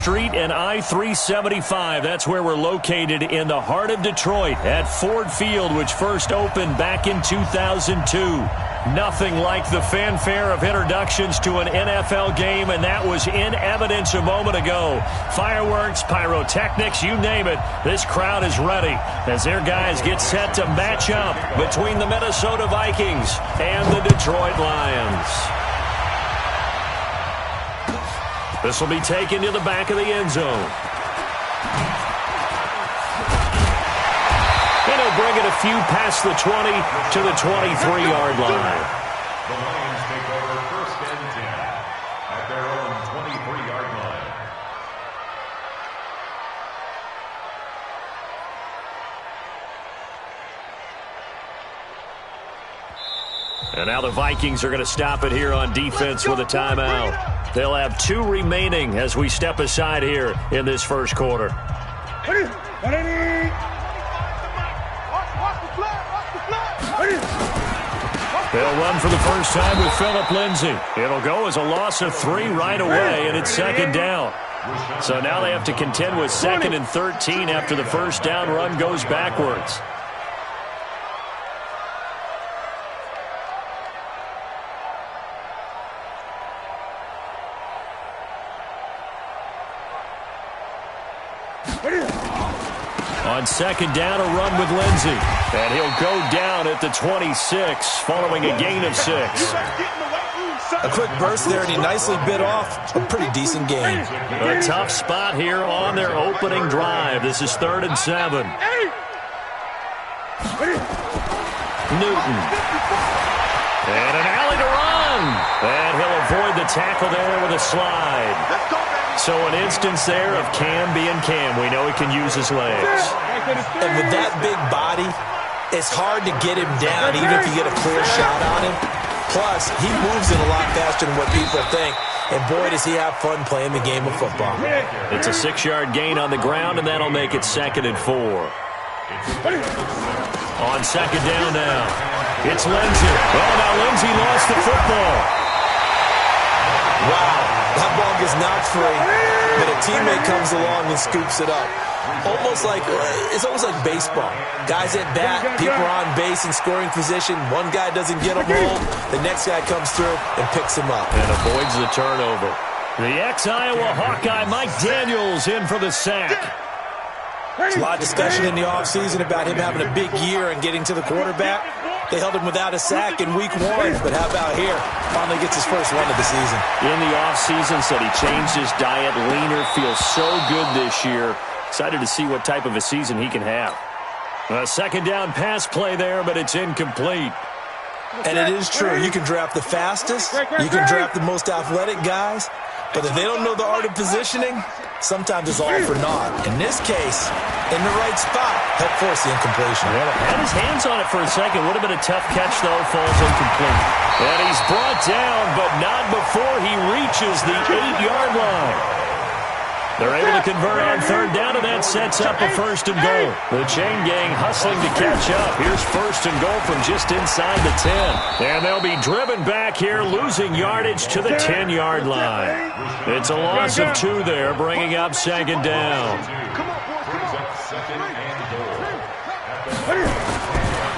Street and I-375. That's where we're located in the heart of Detroit at Ford Field, which first opened back in 2002. Nothing like the fanfare of introductions to an NFL game, and that was in evidence a moment ago. Fireworks, pyrotechnics, you name it. This crowd is ready as their guys get set to match up between the Minnesota Vikings and the Detroit Lions. This will be taken to the back of the end zone. And he'll bring it a few past the 20 to the 23-yard line. The Lions take over first and 10 at their own 23-yard line. And now the Vikings are going to stop it here on defense with a timeout. They'll have 2 remaining as we step aside here in this first quarter. They'll run for the first time with Phillip Lindsay. It'll go as a loss of 3 right away, and it's second down. So now they have to contend with 2nd and 13 after the first down run goes backwards. On second down, a run with Lindsay. And he'll go down at the 26 following a gain of 6. A quick burst there, and he nicely bit off a pretty decent gain. A tough spot here on their opening drive. This is 3rd and 7. Newton. And an alley to run. And he'll avoid the tackle there with a slide. So an instance there of Cam being Cam. We know he can use his legs. And with that big body, it's hard to get him down even if you get a clear shot on him. Plus, he moves in a lot faster than what people think. And boy, does he have fun playing the game of football. It's a 6-yard gain on the ground, and that'll make it 2nd and 4. On second down now, it's Lindsay. Oh, now Lindsay lost the football. Wow, that ball gets knocked free, but a teammate comes along and scoops it up. It's almost like baseball. Guys at bat, people are on base in scoring position. One guy doesn't get a hold, the next guy comes through and picks him up. And avoids the turnover. The ex-Iowa Hawkeye Mike Daniels in for the sack. There's a lot of discussion in the offseason about him having a big year and getting to the quarterback. They held him without a sack in week 1, but how about here? Finally gets his first one of the season. In the offseason, said he changed his diet, leaner, feels so good this year. Excited to see what type of a season he can have. A second down pass play there, but it's incomplete. And it is true. You can draft the fastest. You can draft the most athletic guys. But if they don't know the art of positioning, sometimes it's all for naught. In this case, in the right spot, helped force the incompletion. Yeah, had his hands on it for a second. Would have been a tough catch, though. Falls incomplete. And he's brought down, but not before he reaches the 8-yard line. They're able to convert on third down, and that sets up a 1st and goal. The chain gang hustling to catch up. Here's 1st and goal from just inside the 10. And they'll be driven back here, losing yardage to the 10-yard line. It's a loss of 2 there, bringing up 2nd down.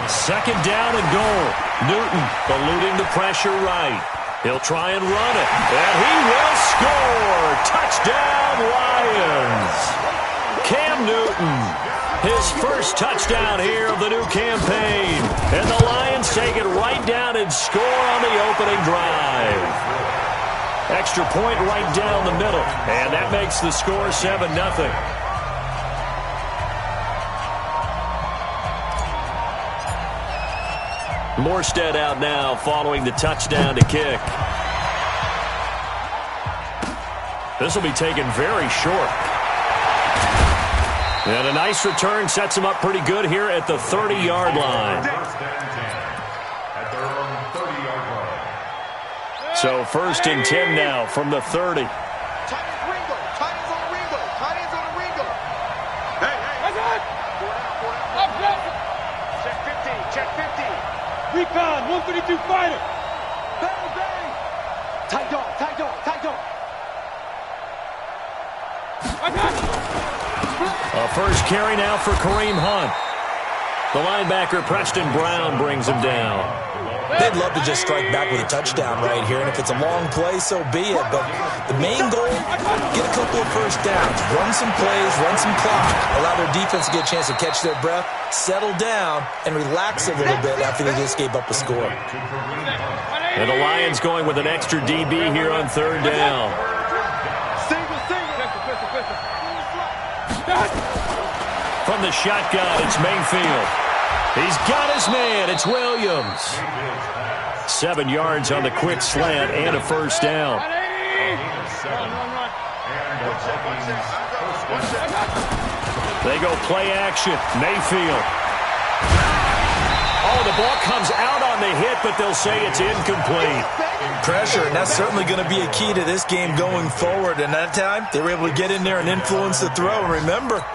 2nd down and goal. Newton eluding the pressure right. He'll try and run it, and he will score! Touchdown, Lions! Cam Newton, his first touchdown here of the new campaign. And the Lions take it right down and score on the opening drive. Extra point right down the middle, and that makes the score 7-0. Morstead out now following the touchdown to kick. This will be taken very short. And a nice return sets him up pretty good here at the 30-yard line. So 1st and 10 now from the 30. Recon, 132 fighter. Bang, bang. Tight dog, tight dog, tight dog. A first carry now for Kareem Hunt. The linebacker, Preston Brown, brings him down. They'd love to just strike back with a touchdown right here, and if it's a long play, so be it. But the main goal, get a couple of first downs, run some plays, run some clock, allow their defense to get a chance to catch their breath, settle down, and relax a little bit after they just gave up a score. And the Lions going with an extra DB here on third down. From the shotgun, it's Mayfield. He's got his man. It's Williams. 7 yards on the quick slant and a first down. They go play action. Mayfield. Oh, the ball comes out on the hit, but they'll say it's incomplete. Pressure, and that's certainly going to be a key to this game going forward. And that time, they were able to get in there and influence the throw. And remember,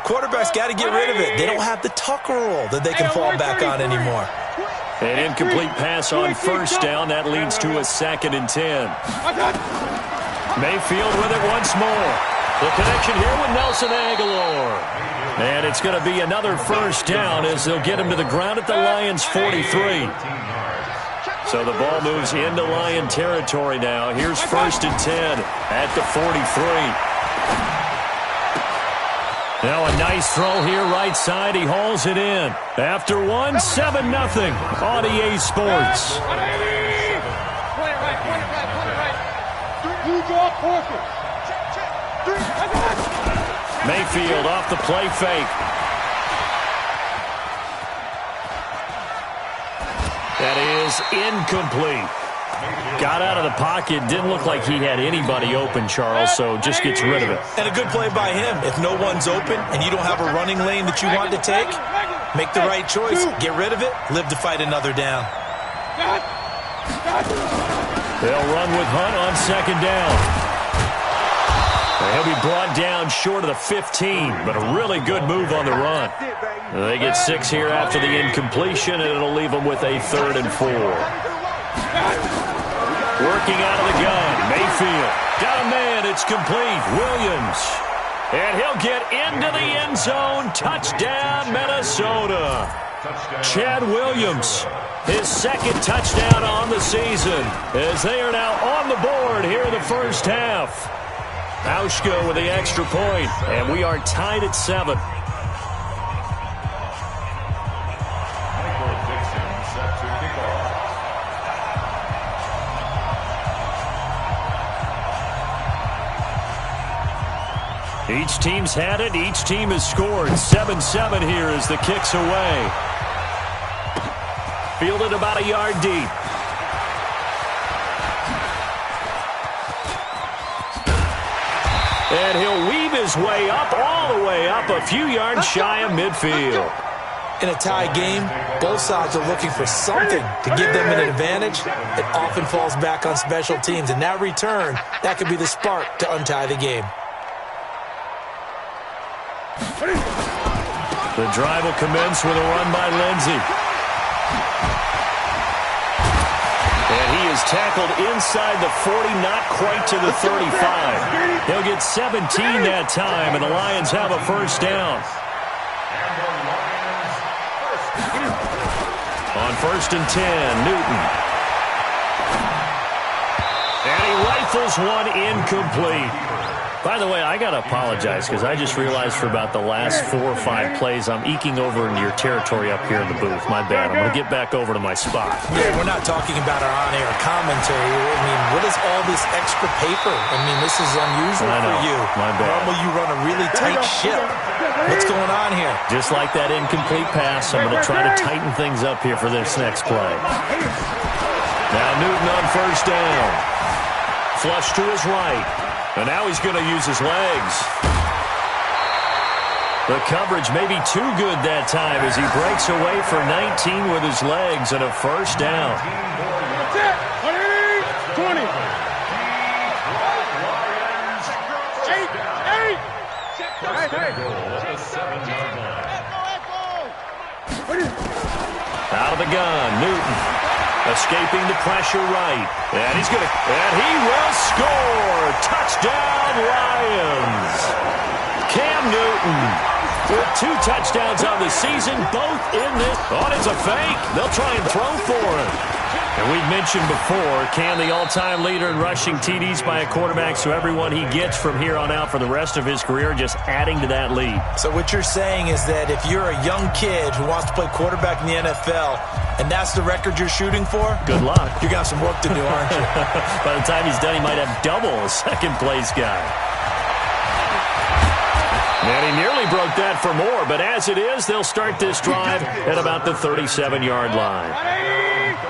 quarterbacks got to get rid of it. They don't have the tuck roll that they can fall back on anymore. An incomplete pass on first down. That leads to a 2nd and 10. Mayfield with it once more. The connection here with Nelson Aguilar. And it's going to be another first down as they'll get him to the ground at the Lions' 43. So the ball moves into Lion territory now. Here's 1st and 10 at the 43. Now a nice throw here right side. He hauls it in. After one, 7-0 on EA Sports. Mayfield off the play fake. That is incomplete. Got out of the pocket. Didn't look like he had anybody open, Charles, so just gets rid of it. And a good play by him. If no one's open and you don't have a running lane that you want to take, make the right choice. Get rid of it. Live to fight another down. They'll run with Hunt on 2nd down. He'll be brought down short of the 15, but a really good move on the run. They get 6 here after the incompletion, and it'll leave them with a 3rd and 4. Working out of the gun, Mayfield. Got a man, it's complete. Williams. And he'll get into the end zone. Touchdown, Minnesota. Chad Williams, his 2nd touchdown on the season, as they are now on the board here in the first half. Hauschka with the extra point, and we are tied at 7. Each team's had it. Each team has scored. 7-7 here as the kick's away. Fielded about a yard deep. And he'll weave his way up, all the way up, a few yards shy of midfield. In a tie game, both sides are looking for something to give them an advantage. It often falls back on special teams, and that return, that could be the spark to untie the game. The drive will commence with a run by Lindsey. And he is tackled inside the 40, not quite to the 35. He'll get 17 that time, and the Lions have a first down. On 1st and 10, Newton. And he rifles one incomplete. By the way, I got to apologize because I just realized for about the last 4 or 5 plays, I'm eking over into your territory up here in the booth. My bad. I'm going to get back over to my spot. Yeah, we're not talking about our on-air commentary. I mean, what is all this extra paper? I mean, this is unusual for you. My bad. Normally you run a really tight ship. What's going on here? Just like that incomplete pass, I'm going to try to tighten things up here for this next play. Now Newton on first down. Flush to his right. And now he's going to use his legs. The coverage may be too good that time as he breaks away for 19 with his legs and a first down. 20. 8. Out of the gun, Newton. Escaping the pressure right. And he will score. Touchdown, Lions. Cam Newton with 2 touchdowns on the season, both in this. Oh, it's a fake. They'll try and throw for it. And we've mentioned before, Cam, the all-time leader in rushing TDs by a quarterback, so everyone he gets from here on out for the rest of his career just adding to that lead. So what you're saying is that if you're a young kid who wants to play quarterback in the NFL, and that's the record you're shooting for, good luck. You're going to have some work to do, aren't you? By the time he's done, he might have double a second-place guy. And he nearly broke that for more, but as it is, they'll start this drive at about the 37-yard line.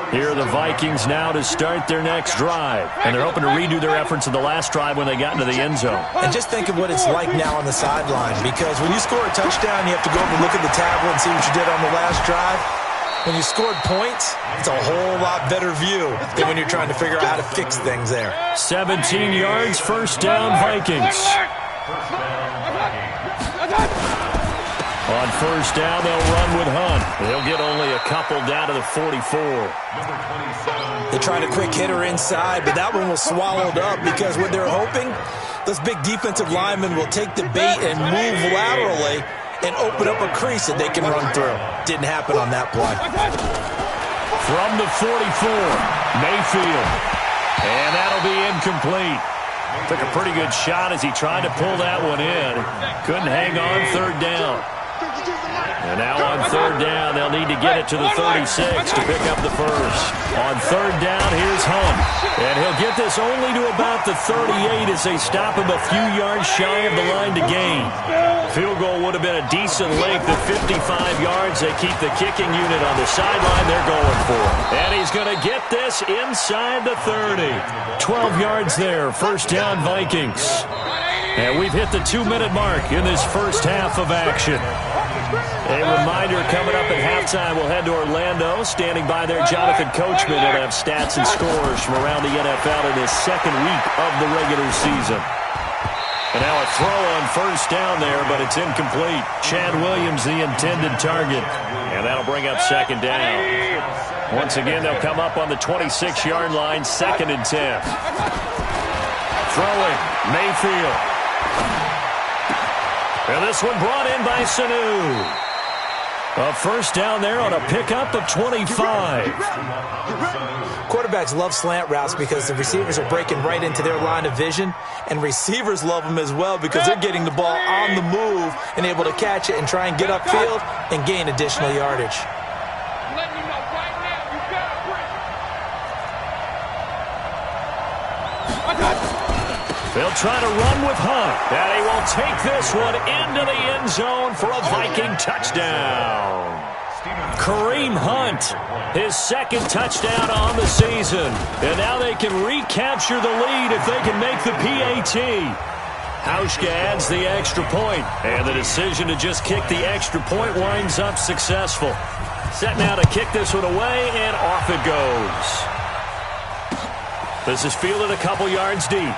Here are the Vikings now to start their next drive. And they're hoping to redo their efforts in the last drive when they got into the end zone. And just think of what it's like now on the sideline, because when you score a touchdown, you have to go over and look at the tablet and see what you did on the last drive. When you scored points, it's a whole lot better view than when you're trying to figure out how to fix things there. 17 yards, first down, Vikings. On first down, they'll run with Hunt. They'll get only a couple down to the 44. They tried a quick hitter inside, but that one was swallowed up because what they're hoping, those big defensive linemen will take the bait and move laterally and open up a crease that they can run through. Didn't happen on that play. From the 44, Mayfield. And that'll be incomplete. Took a pretty good shot as he tried to pull that one in. Couldn't hang on third down. And now on third down, they'll need to get it to the 36 to pick up the first. On third down, here's Hunt. And he'll get this only to about the 38 as they stop him a few yards shy of the line to gain. Field goal would have been a decent length at 55 yards. They keep the kicking unit on the sideline. They're going for it. And he's going to get this inside the 30. 12 yards there. First down, Vikings. And we've hit the 2-minute mark in this first half of action. A reminder, coming up at halftime, we'll head to Orlando. Standing by there, Jonathan Coachman will have stats and scores from around the NFL in this second week of the regular season. And now a throw on first down there, but it's incomplete. Chad Williams, the intended target. And that'll bring up second down. Once again, they'll come up on the 26-yard line, 2nd and 10. Throwing, Mayfield. And this one brought in by Sanu. A first down there on a pickup of 25. Quarterbacks love slant routes because the receivers are breaking right into their line of vision, and receivers love them as well because they're getting the ball on the move and able to catch it and try and get upfield and gain additional yardage. They'll try to run with Hunt, and he will take this one into the end zone for a Viking touchdown. Kareem Hunt, his 2nd touchdown on the season. And now they can recapture the lead if they can make the PAT. Hauschka adds the extra point, and the decision to just kick the extra point winds up successful. Set now to kick this one away, and off it goes. This is fielded a couple yards deep.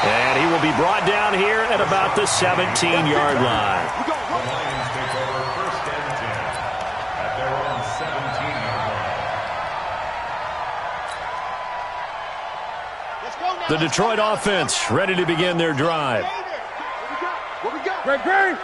And he will be brought down here at about the 17-yard line. The Lions take over first and 10 at their own 17-yard line. The Detroit offense ready to begin their drive. What we got? Great.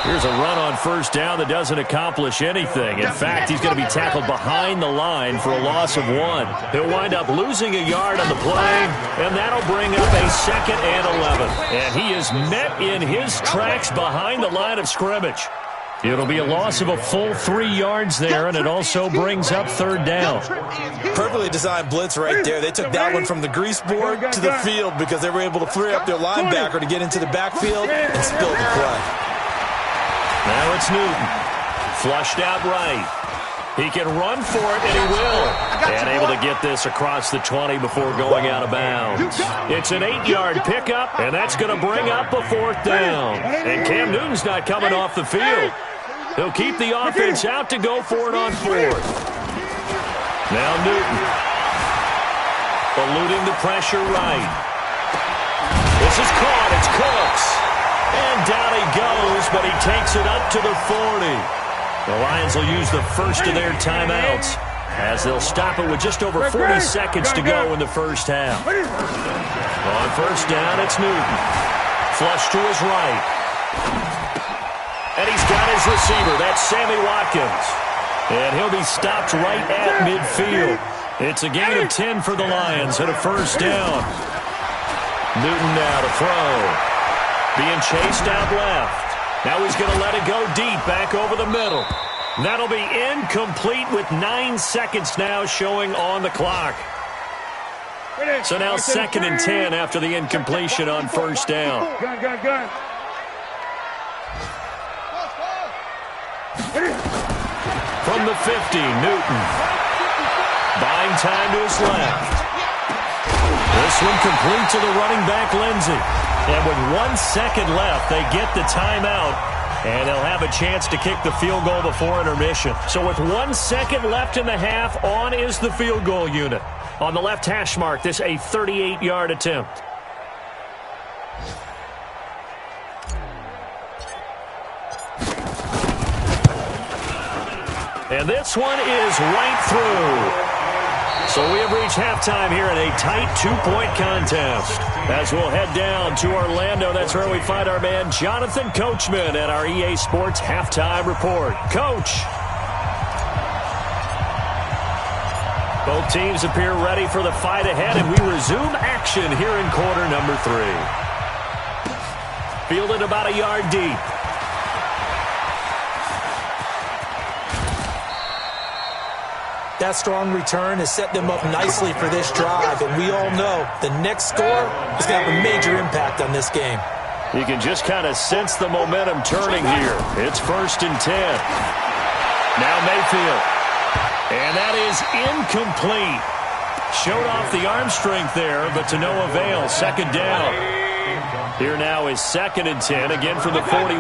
Here's a run on first down that doesn't accomplish anything. In fact, he's going to be tackled behind the line for a loss of 1. He'll wind up losing a yard on the play, and that'll bring up a 2nd and 11. And he is met in his tracks behind the line of scrimmage. It'll be a loss of a full 3 yards there, and it also brings up third down. Perfectly designed blitz right there. They took that one from the grease board to the field because they were able to free up their linebacker to get into the backfield and spill the play. Now it's Newton. Flushed out right. He can run for it, and he will. And able to get this across the 20 before going out of bounds. It's an 8-yard pickup, and that's going to bring up a 4th down. And Cam Newton's not coming off the field. He'll keep the offense out to go for it on 4th. Now Newton. Eluding the pressure right. This is caught. It's Cooks. And down he goes, but he takes it up to the 40. The Lions will use the first of their timeouts as they'll stop it with just over 40 seconds to go in the first half. On first down, it's Newton. Flush to his right. And he's got his receiver. That's Sammy Watkins. And he'll be stopped right at midfield. It's a gain of 10 for the Lions and a first down. Newton now to throw. Being chased out left. Now he's going to let it go deep back over the middle. That'll be incomplete with 9 seconds now showing on the clock. So now 2nd and 10 after the incompletion on first down. Gun. From the 50, Newton. Buying time to his left. This one complete to the running back, Lindsey. And with 1 second left, they get the timeout. And they'll have a chance to kick the field goal before intermission. So with 1 second left in the half, on is the field goal unit. On the left hash mark, this a 38-yard attempt. And this one is right through. So we have reached halftime here in a tight 2-point contest. As we'll head down to Orlando, that's where we find our man Jonathan Coachman at our EA Sports Halftime Report. Coach. Both teams appear ready for the fight ahead, and we resume action here in quarter number 3. Fielded about a yard deep. That strong return has set them up nicely for this drive, and we all know the next score is going to have a major impact on this game. You can just kind of sense the momentum turning here. It's 1st and 10. Now Mayfield. And that is incomplete. Showed off the arm strength there, but to no avail. 2nd down. Here now is 2nd and 10, again from the 41.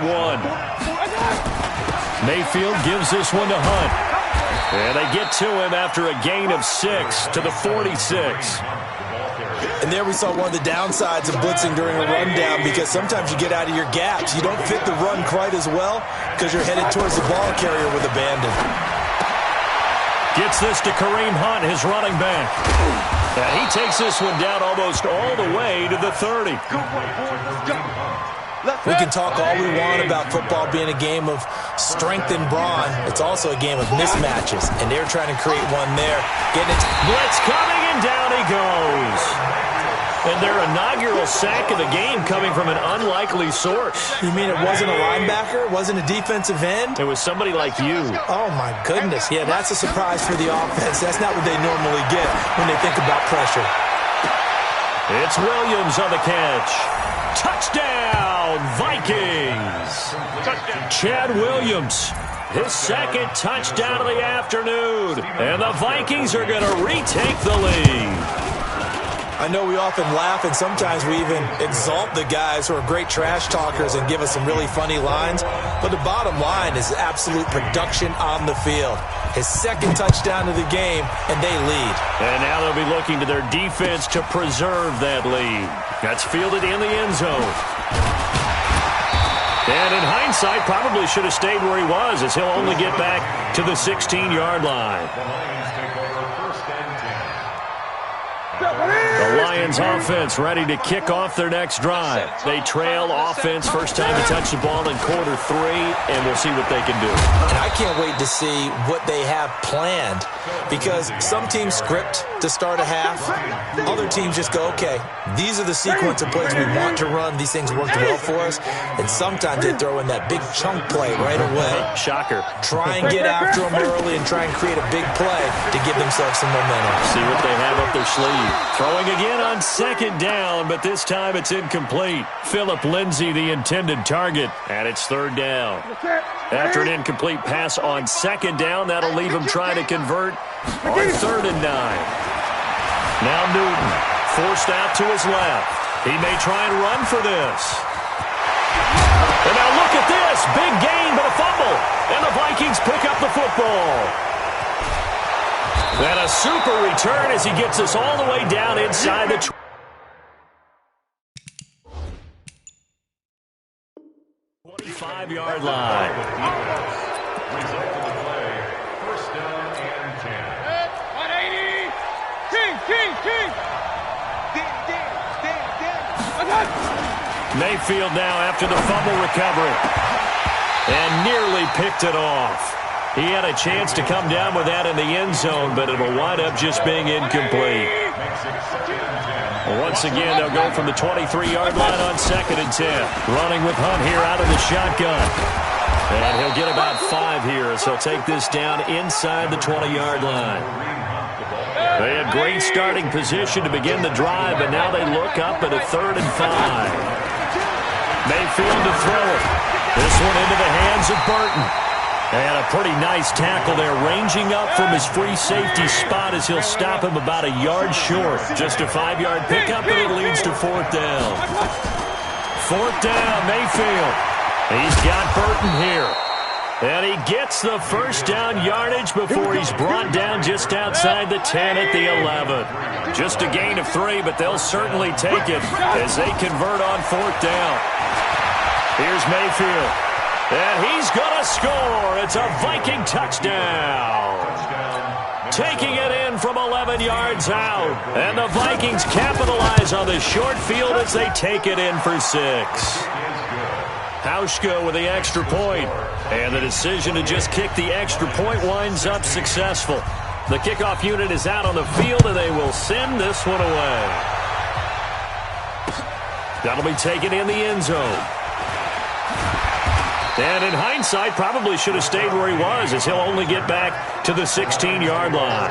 Mayfield gives this one to Hunt. And they get to him after a gain of 6 to the 46. And there we saw one of the downsides of blitzing during a rundown, because sometimes you get out of your gaps. You don't fit the run quite as well because you're headed towards the ball carrier with abandon. Gets this to Kareem Hunt, his running back. And he takes this one down almost all the way to the 30. We can talk all we want about football being a game of strength and brawn. It's also a game of mismatches, and they're trying to create one there. Blitz coming, and down he goes. And their inaugural sack of the game coming from an unlikely source. You mean it wasn't a linebacker? It wasn't a defensive end? It was somebody like you. Oh, my goodness. Yeah, that's a surprise for the offense. That's not what they normally get when they think about pressure. It's Williams on the catch. Touchdown, Vikings! Chad Williams, his 2nd touchdown of the afternoon. And the Vikings are going to retake the lead. I know we often laugh, and sometimes we even exalt the guys who are great trash talkers and give us some really funny lines. But the bottom line is absolute production on the field. His 2nd touchdown of the game, and they lead. And now they'll be looking to their defense to preserve that lead. That's fielded in the end zone. And in hindsight, probably should have stayed where he was, as he'll only get back to the 16-yard line. The Lions offense ready to kick off their next drive. They trail offense, first time to touch the ball in quarter 3, and we'll see what they can do. And I can't wait to see what they have planned, because some teams script to start a half. Other teams just go, okay, these are the sequence of plays we want to run. These things worked well for us. And sometimes they throw in that big chunk play right away. Shocker. Try and get after them early and try and create a big play to give themselves some momentum. See what they have up their sleeve. Throwing again on 2nd down, but this time it's incomplete. Philip Lindsay, the intended target, and it's 3rd down. After an incomplete pass on 2nd down, that'll leave him trying to convert on 3rd and 9. Now Newton, forced out to his left. He may try and run for this. And now look at this. Big gain, but a fumble. And the Vikings pick up the football. And a super return as he gets us all the way down inside the 5-yard line. Result of the play, first down and 10. 180. King. Mayfield now after the fumble recovery. And nearly picked it off. He had a chance to come down with that in the end zone, but it'll wind up just being incomplete. Once again, they'll go from the 23-yard line on 2nd and 10. Running with Hunt here out of the shotgun. And he'll get about 5 here as he'll take this down inside the 20-yard line. They had great starting position to begin the drive, but now they look up at a 3rd and 5. Mayfield to throw it. This one into the hands of Burton. And a pretty nice tackle there, ranging up from his free safety spot as he'll stop him about a yard short. Just a 5-yard pickup, and it leads to 4th down. 4th down, Mayfield. He's got Burton here. And he gets the first down yardage before he's brought down just outside the 10 at the 11. Just a gain of 3, but they'll certainly take it as they convert on 4th down. Here's Mayfield. And he's going to score. It's a Viking touchdown. Taking it in from 11 yards out. And the Vikings capitalize on the short field as they take it in for 6. Hauschka with the extra point. And the decision to just kick the extra point winds up successful. The kickoff unit is out on the field, and they will send this one away. That'll be taken in the end zone. And in hindsight, probably should have stayed where he was, as he'll only get back to the 16-yard line.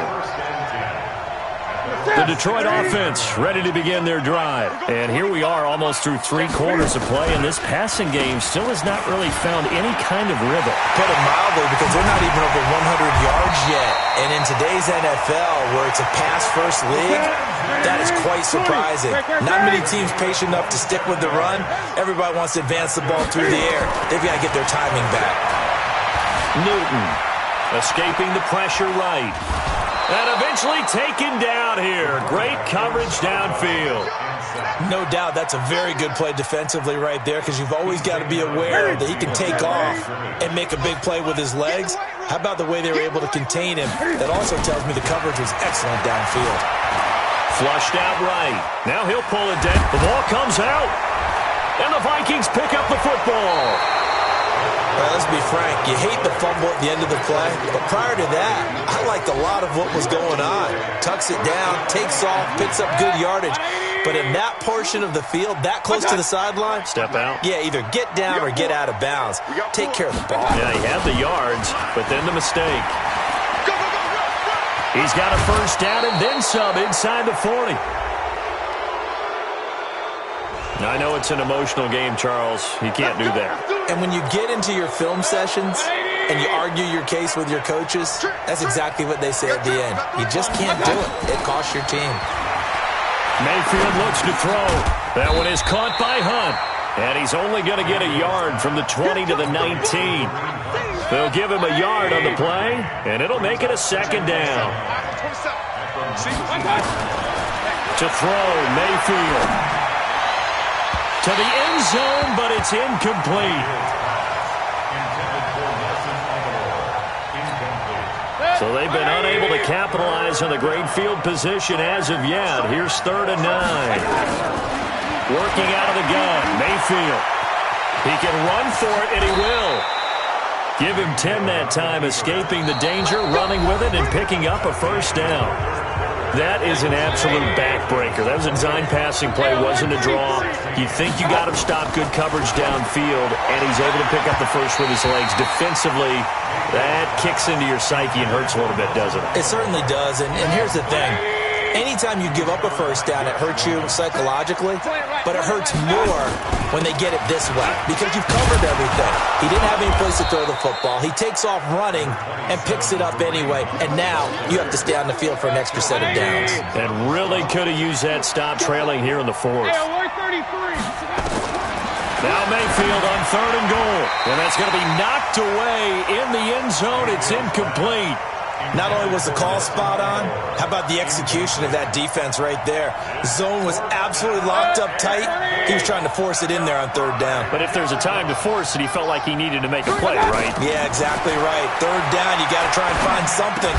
The Detroit offense ready to begin their drive. And here we are almost through 3 quarters of play, and this passing game still has not really found any kind of rhythm. Put it mildly, because they're not even over 100 yards yet. And in today's NFL, where it's a pass-first league, that is quite surprising. Not many teams patient enough to stick with the run. Everybody wants to advance the ball through the air. They've got to get their timing back. Newton escaping the pressure right. And eventually taken down here. Great coverage downfield. No doubt that's a very good play defensively right there, because you've always got to be aware that he can take off and make a big play with his legs. How about the way they were able to contain him? That also tells me the coverage was excellent downfield. Flushed out right. Now he'll pull it down. The ball comes out. And the Vikings pick up the football. Well, let's be frank. You hate the fumble at the end of the play. But prior to that, I liked a lot of what was going on. Tucks it down, takes off, picks up good yardage. But in that portion of the field, that close to the sideline, step out. Yeah, either get down or get out of bounds. Take care of the ball. Yeah, he had the yards, but then the mistake. He's got a first down and then some inside the 40. I know it's an emotional game, Charles. You can't do that. And when you get into your film sessions and you argue your case with your coaches, that's exactly what they say at the end. You just can't do it. It costs your team. Mayfield looks to throw. That one is caught by Hunt. And he's only going to get a yard from the 20 to the 19. They'll give him a yard on the play, and it'll make it a 2nd down. To throw, Mayfield. To the end zone, but it's incomplete. So they've been unable to capitalize on the great field position as of yet. Here's 3rd and 9. Working out of the gun, Mayfield. He can run for it, and he will. Give him 10 that time, escaping the danger, running with it, and picking up a first down. That is an absolute backbreaker. That was a design passing play, wasn't a draw. You think you got him stopped, good coverage downfield, and he's able to pick up the first with his legs. Defensively, that kicks into your psyche and hurts a little bit, doesn't it? It certainly does, and here's the thing. Anytime you give up a first down, it hurts you psychologically, but it hurts more when they get it this way, because you've covered everything. He didn't have any place to throw the football. He takes off running and picks it up anyway, and now you have to stay on the field for an extra set of downs. And really could have used that stop trailing here in the 4th. Now Mayfield on 3rd and goal, and that's going to be knocked away in the end zone. It's incomplete. Not only was the call spot on, how about the execution of that defense right there? Zone was absolutely locked up tight. He was trying to force it in there on third down. But if there's a time to force it, he felt like he needed to make a play, right? Yeah, exactly right. Third down, you got to try and find something.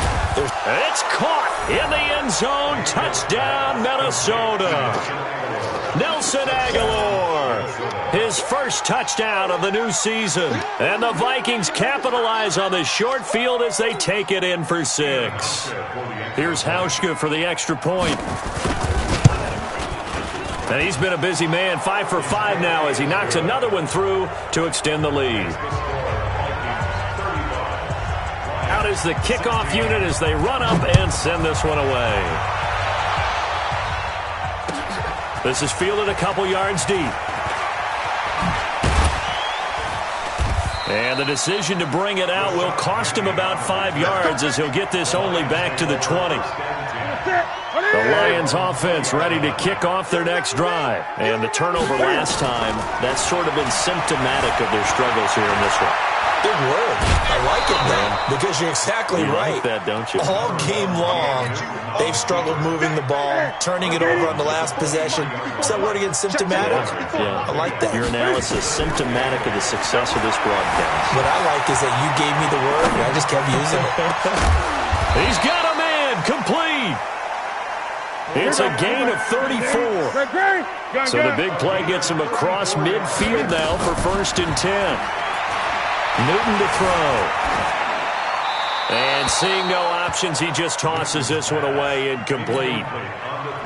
It's caught in the end zone. Touchdown, Minnesota. Nelson Aguilar, his first touchdown of the new season. And the Vikings capitalize on the short field as they take it in for 6. Here's Hauschka for the extra point. And he's been a busy man, 5 for 5 now as he knocks another one through to extend the lead. Out is the kickoff unit as they run up and send this one away. This is fielded a couple yards deep. And the decision to bring it out will cost him about 5 yards as he'll get this only back to the 20. The Lions offense ready to kick off their next drive. And the turnover last time, that's sort of been symptomatic of their struggles here in this one. Big word. I like it, though, because you're exactly right. Like that, don't you? All game long, they've struggled moving the ball, turning it over on the last possession. Is that word again, symptomatic? Yeah. I like that. Your analysis, symptomatic of the success of this broadcast. What I like is that you gave me the word, and I just kept using it. He's got a man, complete. It's a gain of 34. So the big play gets him across midfield now for 1st and 10. Newton to throw. And seeing no options, he just tosses this one away, incomplete.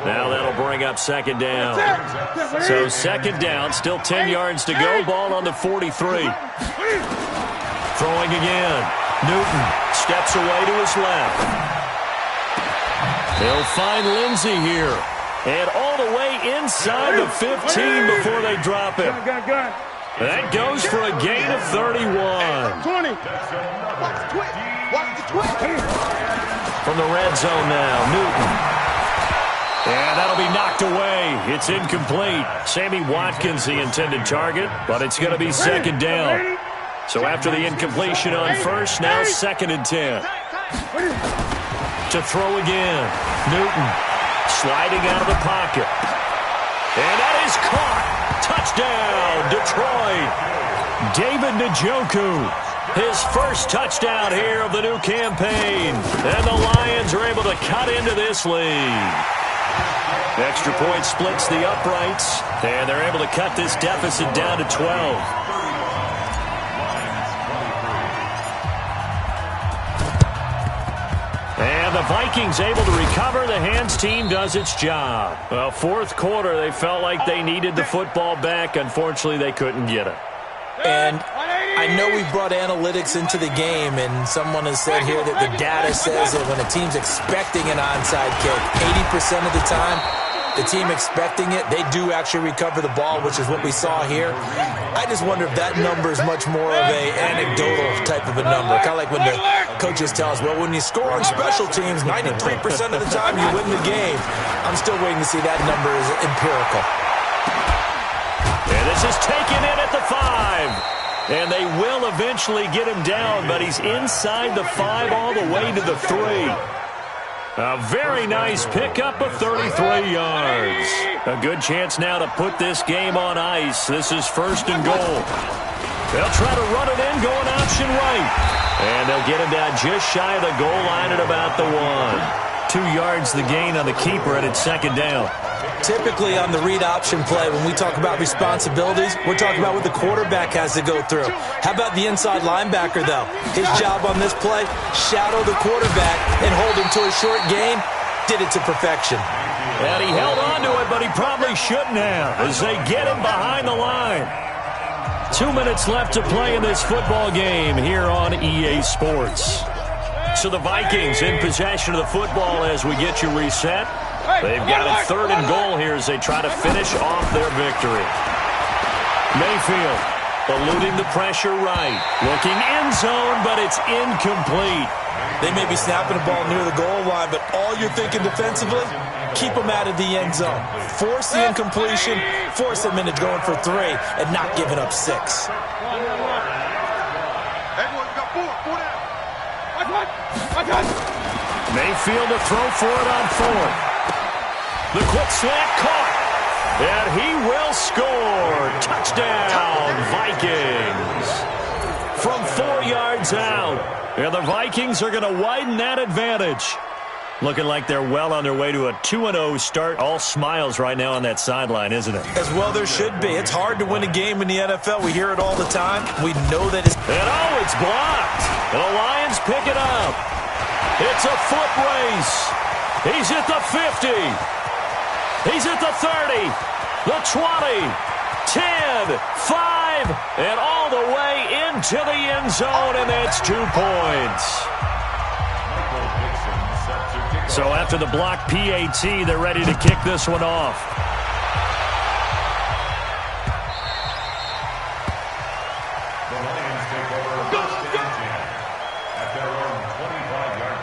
Now that'll bring up 2nd down. So 2nd down, still 10 yards to go. Ball on the 43. Throwing again. Newton steps away to his left. He'll find Lindsey here. And all the way inside the 15 before they drop him. That goes for a gain of 31. 20. From the red zone now, Newton. And that'll be knocked away. It's incomplete. Sammy Watkins, the intended target, but it's going to be 2nd down. So after the incompletion on 1st, now 2nd and 10. To throw again. Newton sliding out of the pocket. And that is caught. Touchdown, Detroit. David Njoku, his first touchdown here of the new campaign. And the Lions are able to cut into this lead. Extra point splits the uprights, and they're able to cut this deficit down to 12. And the Vikings able to recover. The hands team does its job. Well, 4th quarter, they felt like they needed the football back. Unfortunately, they couldn't get it. And I know we brought analytics into the game, and someone has said here that the data says that when a team's expecting an onside kick, 80% of the time, the team expecting it, they do actually recover the ball, which is what we saw here. I just wonder if that number is much more of a anecdotal type of a number. Kind of like when the coaches tell us, well, when you score on special teams, 93% of the time you win the game. I'm still waiting to see that number is empirical. And this is taken in at the 5. And they will eventually get him down, but he's inside the 5 all the way to the 3. A very nice pickup of 33 yards. A good chance now to put this game on ice. This is 1st and goal. They'll try to run it in, going option right. And they'll get him down just shy of the goal line at about the 1. 2 yards the gain on the keeper, and it's 2nd down. Typically on the read option play, when we talk about responsibilities, we're talking about what the quarterback has to go through. How about the inside linebacker, though? His job on this play, shadow the quarterback and hold him to a short gain. Did it to perfection. And he held on to it, but he probably shouldn't have, as they get him behind the line. 2 minutes left to play in this football game here on EA Sports. So the Vikings in possession of the football as we get you reset. They've got a 3rd and goal here as they try to finish off their victory. Mayfield eluding the pressure right. Looking end zone, but it's incomplete. They may be snapping the ball near the goal line, but all you're thinking defensively, keep them out of the end zone. Force the incompletion, force them into going for 3, and not giving up 6. Mayfield to throw for it on fourth. The quick slant caught. And he will score. Touchdown, Vikings. From 4 yards out. And the Vikings are going to widen that advantage. Looking like they're well on their way to a 2-0 start. All smiles right now on that sideline, isn't it? As well there should be. It's hard to win a game in the NFL. We hear it all the time. We know that it's... And oh, it's blocked. And the Lions pick it up. It's a foot race. He's at the 50. He's at the 30. The 20. 10. 5. And all the way into the end zone. And that's 2 points. So after the block PAT, they're ready to kick this one off. The Lions take over first and 10 at their own 25-yard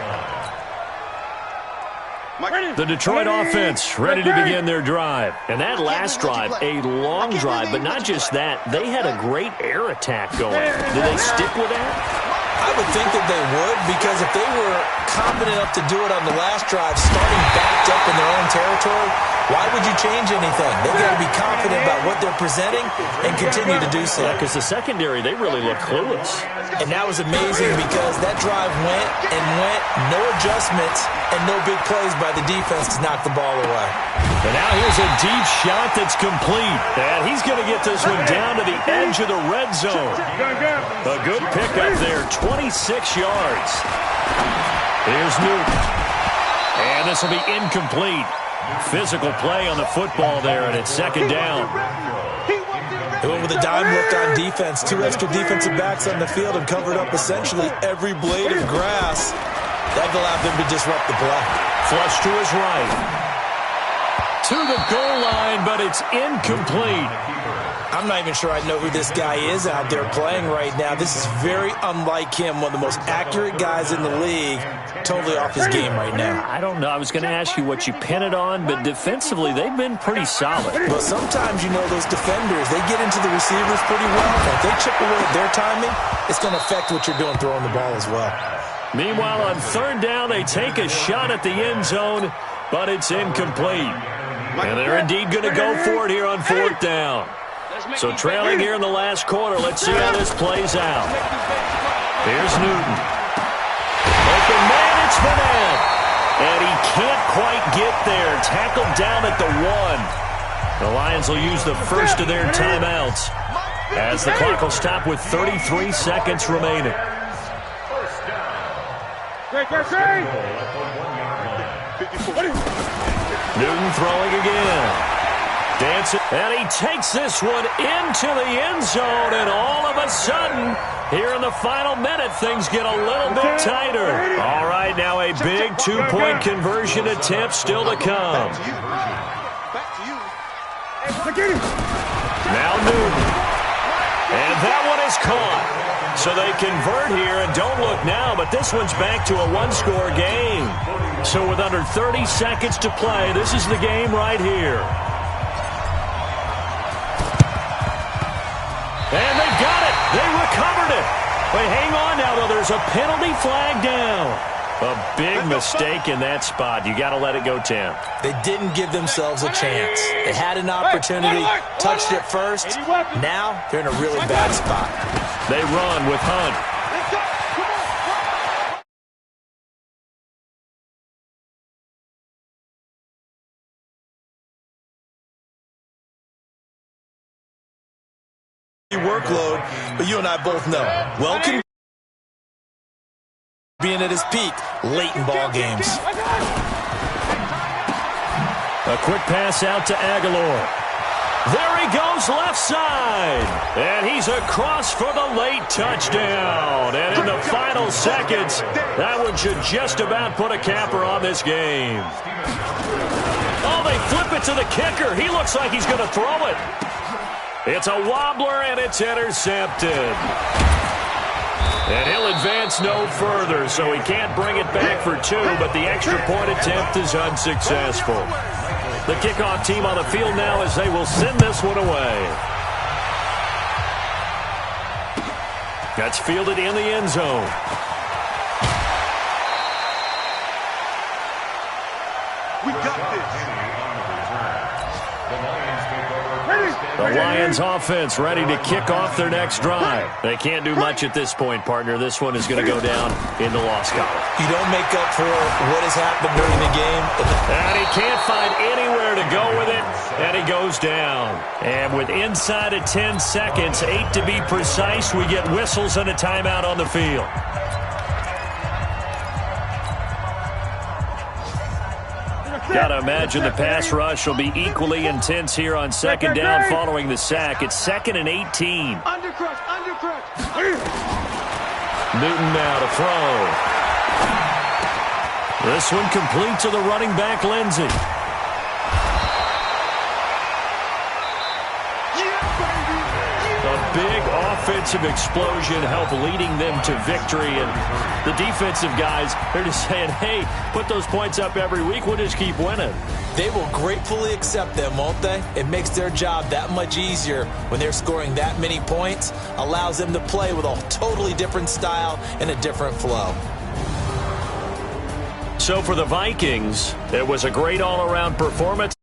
line. The Detroit offense ready to begin their drive. And that last drive, a long drive, but not just that. They had a great air attack going. Do they stick with that? I would think that they would, because if they were confident enough to do it on the last drive, starting backed up in their own territory, why would you change anything? They've got to be confident about what they're presenting and continue to do so. Because the secondary, they really look clueless. And that was amazing because that drive went and went, no adjustments, and no big plays by the defense to knock the ball away. And now here's a deep shot that's complete. And he's going to get this one down to the edge of the red zone. A good pickup there, 26 yards. Here's Newton. And this will be incomplete. Physical play on the football there, and it's second down. They went with a dime look on defense. 2 extra defensive backs on the field and covered up essentially every blade of grass. That allowed them to disrupt the play. Flush to his right. To the goal line, but it's incomplete. I'm not even sure I know who this guy is out there playing right now. This is very unlike him, one of the most accurate guys in the league, totally off his game right now. I don't know. I was going to ask you what you pin it on, but defensively, they've been pretty solid. Well, sometimes, you know, those defenders, they get into the receivers pretty well. If they chip away at their timing, it's going to affect what you're doing throwing the ball as well. Meanwhile, on third down, they take a shot at the end zone, but it's incomplete. And they're indeed going to go for it here on fourth down. So trailing here in the last quarter, let's see how this plays out. Here's Newton. Open man, it's Madden. And he can't quite get there. Tackled down at the 1. The Lions will use the first of their timeouts as the clock will stop with 33 seconds remaining. Newton throwing again. Dancing, and he takes this one into the end zone, and all of a sudden, here in the final minute, things get a little bit tighter. All right, now a big 2-point conversion attempt still to come. Now Newton. And that one is caught. So they convert here, and don't look now, but this one's back to a one-score game. So with under 30 seconds to play, this is the game right here. And they got it. They recovered it. Wait, hang on now, though. There's a penalty flag down. A big mistake in that spot. You got to let it go, Tim. They didn't give themselves a chance. They had an opportunity, touched it first. Now they're in a really bad spot. They run with Hunt. Workload, but you and I both know, welcome being at his peak late in ball games. A quick pass out to Aguilar. There he goes left side, and he's across for the late touchdown. And in the final seconds, that one should just about put a capper on this game. Oh, they flip it to the kicker. He looks like he's going to throw it. It's a wobbler, and it's intercepted. And he'll advance no further, so he can't bring it back for 2, but the extra point attempt is unsuccessful. The kickoff team on the field now as they will send this one away. That's fielded in the end zone. We got this. The Lions offense ready to kick off their next drive. They can't do much at this point, partner. This one is going to go down in the loss column. You don't make up for what has happened during the game. And he can't find anywhere to go with it, and he goes down. And with inside of 10 seconds, 8 to be precise, we get whistles and a timeout on the field. Got to imagine the pass rush will be equally intense here on second down following the sack. It's 2nd and 18. Undercrush. Newton now to throw. This one complete to the running back, Lindsey. A big offensive explosion helped leading them to victory. And the defensive guys, they're just saying, hey, put those points up every week. We'll just keep winning. They will gratefully accept them, won't they? It makes their job that much easier when they're scoring that many points. Allows them to play with a totally different style and a different flow. So for the Vikings, it was a great all-around performance.